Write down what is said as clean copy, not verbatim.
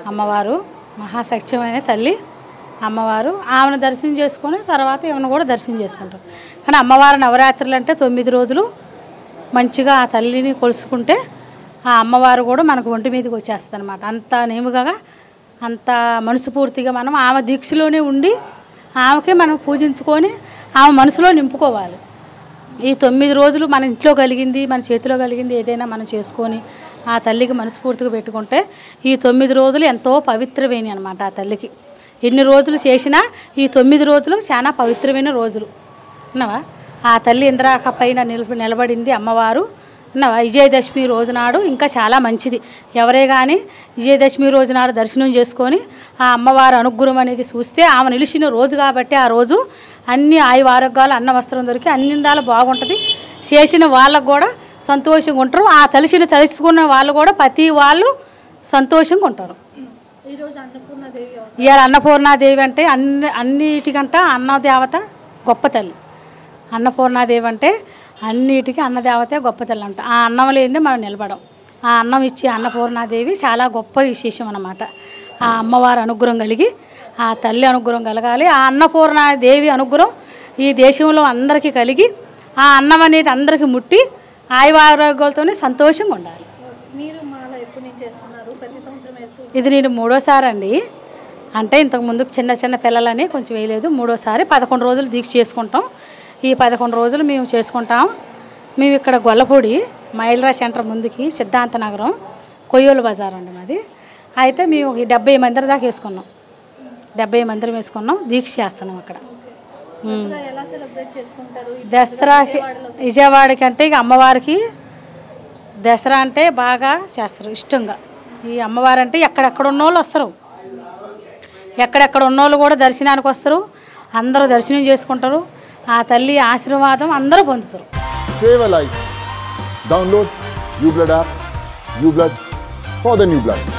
అమ్మవారు మహాసత్యమైన తల్లి అమ్మవారు. ఆమెను దర్శనం చేసుకొని తర్వాత ఏమైనా కూడా దర్శనం చేసుకుంటారు. కానీ అమ్మవారు నవరాత్రులు అంటే 9 రోజులు మంచిగా ఆ తల్లిని కొలుసుకుంటే ఆ అమ్మవారు కూడా మనకు ఒంటి మీదకి వచ్చేస్తుంది అనమాట. అంత నేముగా అంత మనసుపూర్తిగా మనం ఆమె దీక్షలోనే ఉండి ఆమెకే మనం పూజించుకొని ఆమె మనసులో నింపుకోవాలి. ఈ 9 రోజులు మన ఇంట్లో కలిగింది మన చేతిలో కలిగింది ఏదైనా మనం చేసుకొని ఆ తల్లికి మనస్ఫూర్తిగా పెట్టుకుంటే ఈ 9 రోజులు ఎంతో పవిత్రమైనవి అనమాట. ఆ తల్లికి ఎన్ని రోజులు చేసినా ఈ 9 రోజులు చాలా పవిత్రమైన రోజులు అన్నవా. ఆ తల్లి ఇంద్రాక పైన నిలబడింది అమ్మవారు అన్నవా. విజయదశమి రోజునాడు ఇంకా చాలా మంచిది. ఎవరే కానీ విజయదశమి రోజునాడు దర్శనం చేసుకొని ఆ అమ్మవారి అనుగ్రహం అనేది చూస్తే ఆమె నిలిచిన రోజు కాబట్టి ఆ రోజు అన్ని ఆయువు ఆరోగ్యాలు అన్న వస్త్రం దొరికి అన్ని విధాలు బాగుంటుంది. చేసిన వాళ్ళకు కూడా సంతోషంగా ఉంటారు. ఆ తలుచుకున్న వాళ్ళు కూడా ప్రతి వాళ్ళు సంతోషంగా ఉంటారు. ఇవాళ అన్నపూర్ణాదేవి అంటే అన్నిటికంటే అన్నదేవత గొప్ప తల్లి. అన్నపూర్ణాదేవి అంటే అన్నిటికీ అన్నదేవతే గొప్ప తల్లి అంట. ఆ అన్నం లేనిదే మనం నిలబడం. ఆ అన్నం ఇచ్చే అన్నపూర్ణాదేవి చాలా గొప్ప విశేషం అన్నమాట. ఆ అమ్మవారి అనుగ్రహం కలిగి ఆ తల్లి అనుగ్రహం కలగాలి. ఆ అన్నపూర్ణాదేవి అనుగ్రహం ఈ దేశంలో అందరికీ కలిగి ఆ అన్నం అనేది అందరికీ ముట్టి ఆయువు ఆరోగ్యాలతోనే సంతోషంగా ఉండాలి. ఇది నేను 3వసారి అండి. అంటే ఇంతకుముందు చిన్న చిన్న పిల్లలని కొంచెం వేయలేదు. 3వసారి 11 రోజులు దీక్ష చేసుకుంటాం. ఈ 11 రోజులు మేము చేసుకుంటాం. మేము ఇక్కడ గొల్లపూడి మైల్రా సెంటర్ ముందుకి సిద్ధాంత నగరం కొయ్యోలు బజార్ అండి మాది. అయితే మేము 70 మంది దాకా వేసుకున్నాం. 70 మందిరం వేసుకున్నాం. దీక్ష చేస్తున్నాం అక్కడ. దసరాకి విజయవాడకి అంటే ఇక అమ్మవారికి దసరా అంటే బాగా చేస్తారు ఇష్టంగా. ఈ అమ్మవారు అంటే ఎక్కడెక్కడ ఉన్నోళ్ళు వస్తారు. ఎక్కడెక్కడ ఉన్నోళ్ళు కూడా దర్శనానికి వస్తారు. అందరూ దర్శనం చేసుకుంటారు. ఆ తల్లి ఆశీర్వాదం అందరూ పొందుతారు. Save a life. Download uBlood app. uBlood for the new blood.